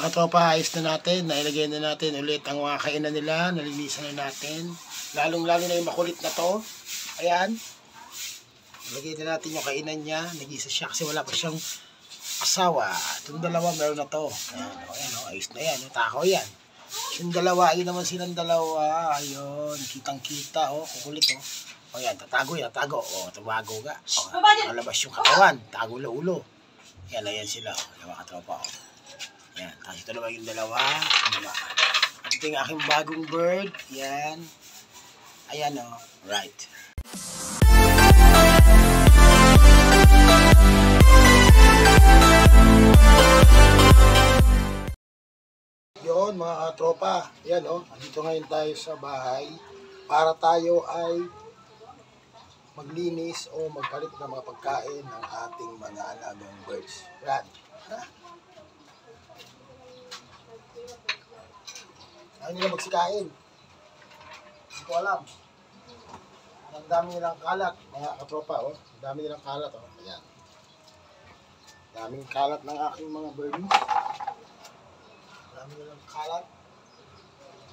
Katropa, ayos na natin. Nailagay na natin ulit ang mga kainan nila. Nalinisan na natin. Lalong-lalo na yung makulit na to. Ayan. Nalagay na natin yung kainan niya. Nag-isa siya kasi wala pa siyang asawa. Itong dalawa meron na to. Ayan, ayan, ayos na yan. Takaw yan. Yung dalawa, ayun naman silang dalawa. Ayun, kitang-kita. Kukulit. Ayan, tatago yan. Tago. Tumago ka. Malabas yung katawan. Tago ulo. Ayan, ayan sila. Yung mga katropa. Yan, tapos ito naman yung dalawa. At ito yung aking bagong bird. Yan. Ayan o. Right. Yun mga katropa. Yan o. Dito ngayon tayo sa bahay. Para tayo ay maglinis o magpalit ng mga pagkain ng ating mga alagang birds. Yan. Ha? Ayaw nila magsikain. Hindi ko alam. Ang dami nilang kalat, mga katropa. Ang dami nilang kalat. Ayan. Daming kalat ng aking mga birdies. Dami nilang kalat.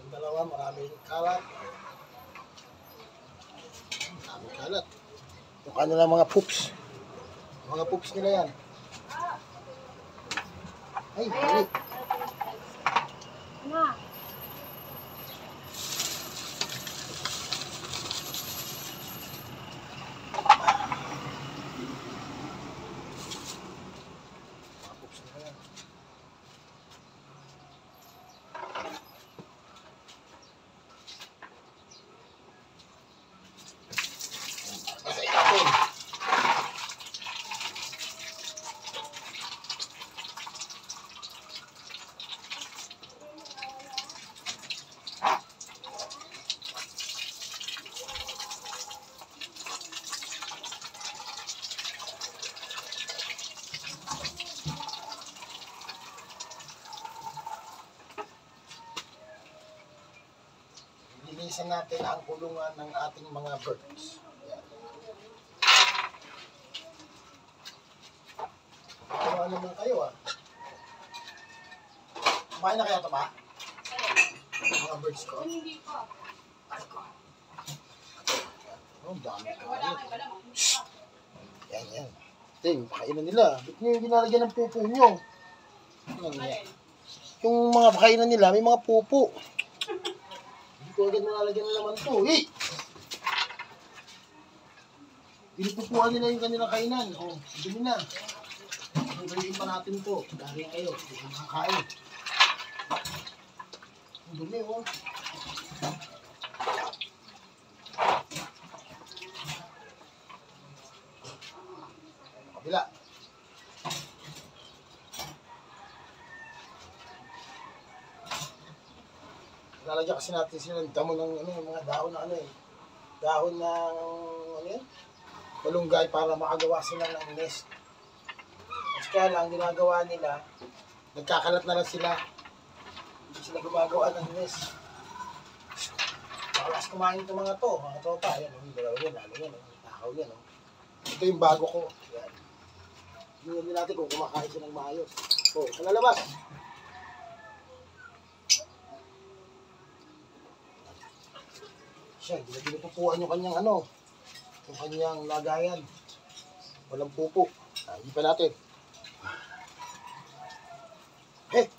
Yung dalawa, marami rin kalat. Daming kalat. Yung kanilang mga poops. Mga poops nila yan. Ay, mali. Ano? Linisan natin ang kulungan ng ating mga birds. Ayan. Ano naman kayo Kumain na kaya ito ba? Mga birds ko? Hindi pa. Ay ko. Dami ko. Yan, yan. Ting, pakainan nila. Ba't nyo yung ginalagyan ng pupo nyo? Yung mga pakainan nila, may mga pupo. Kung agad nalalagyan na naman ito, Pinupupuan nila yung kanilang kainan. Dumi na. Pagaliin pa natin ito. Dahil kayo, hindi ka makakain. Dumi, Kabila. Lalagyan kasi natin sila ng damo ng mga dahon na dahon ng malunggay para makagawa sila ng nest. Kasi kaya lang, ginagawa nila, nagkakalat na lang sila. Hindi sila gumagawa ng nest. Makalas kumain itong mga to, mga tropa. Ayan, yung dalawa yan, lalo yan, takaw yan. Ito yung bago ko. Ayan. Tingnan natin kung kumakain sila ng maayos. Kalalabas. Siya, hindi na pinupupuan yung kanyang yung kanyang lagayan. Walang pupo. Hindi pa natin. Hey!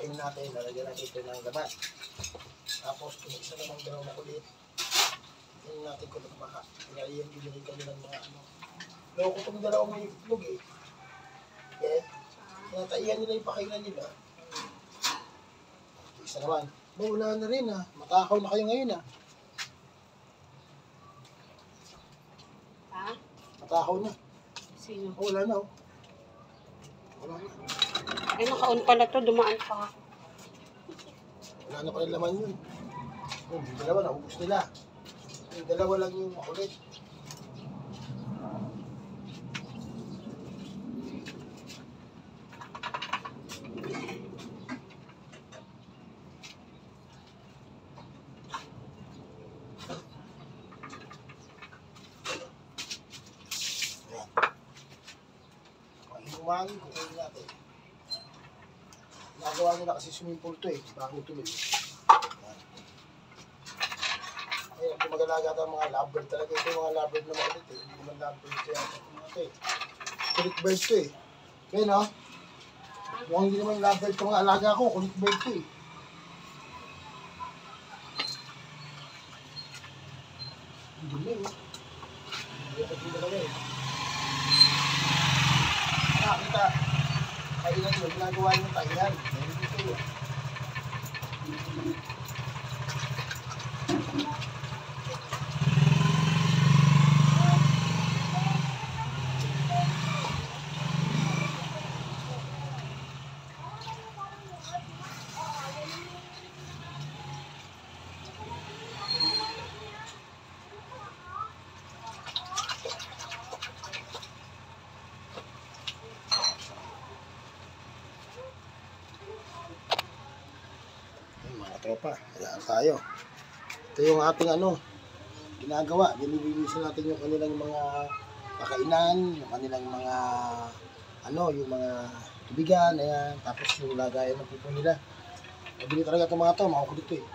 Kain natin, lalagyan natin ito ng laman. Tapos, kung isa namang dalawang makulit, tingnan natin kung baka pinaiyan din kami ng mga loko itong dalawang may itlog tinataiyan nila yung pakainan nila. Isa naman, wala na rin matakaw na kayo ngayon Matakaw na. Sino? Wala na Wala na. Ay, naka-on pala to, dumaan pa. Wala na pala laman yun. Yung dalawa, naubos nila. Yung dalawa lang yung makulit. Kumain, kukunin natin. Nagawa nila kasi swimming pool to eh, bago tuloy. Ayun, kung mag-alaga ng mga lovebird talaga ito, yung mga lovebird na makulit eh. Hindi naman lovebird ito yan. Kulit bird to eh. Kaya no? Mukhang hindi naman lovebird ito mga alaga ko, kulit bird to eh. Hindi mo eh. Hindi ko talaga eh. Kita kainan mo, ginagawa nyo kainan. Meron dito yun. Tropa, ayan tayo. Ito yung ating ginagawa. Dinilinisan natin yung kanilang mga kakainan, yung kanilang mga yung mga tubigan, ayan. Tapos yung lagayan ng pupo nila. Mabili talaga itong mga to, makukulit to eh.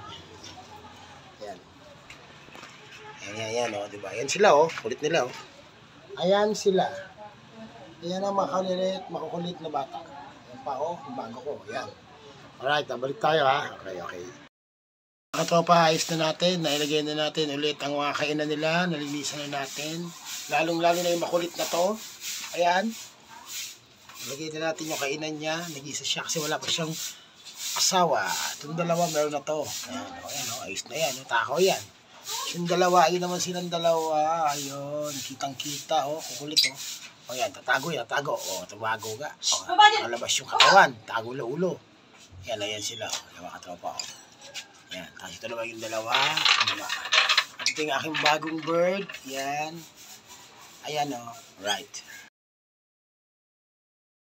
Ayan. Ayan, diba? Ayan sila kulit nila Ayan sila. Ayan ang makukulit na bata. Ayan pa yung bago ko, ayan. Alright, balik tayo Okay. Mga tropa, ayos na natin. Nailagay na natin ulit ang mga kainan nila. Nalinisan na natin. Lalong-lalo na yung makulit na to. Ayan. Nilagay na natin yung kainan niya. Nag-isa siya kasi wala pa siyang asawa. Itong dalawa meron na to. Ayan, ayos na yan. Takaw yan. Yung dalawa, ayun naman silang dalawa. Ayun, kitang-kita. Kukulit Ayan, tatago yan. Tago. Tumago ka. Malabas yung katawan. Tago la ulo. Ayan sila. Mga katropa Ayan. Tapos ito naman yung dalawa. At ito yung aking bagong bird. Ayan. Ayan Right.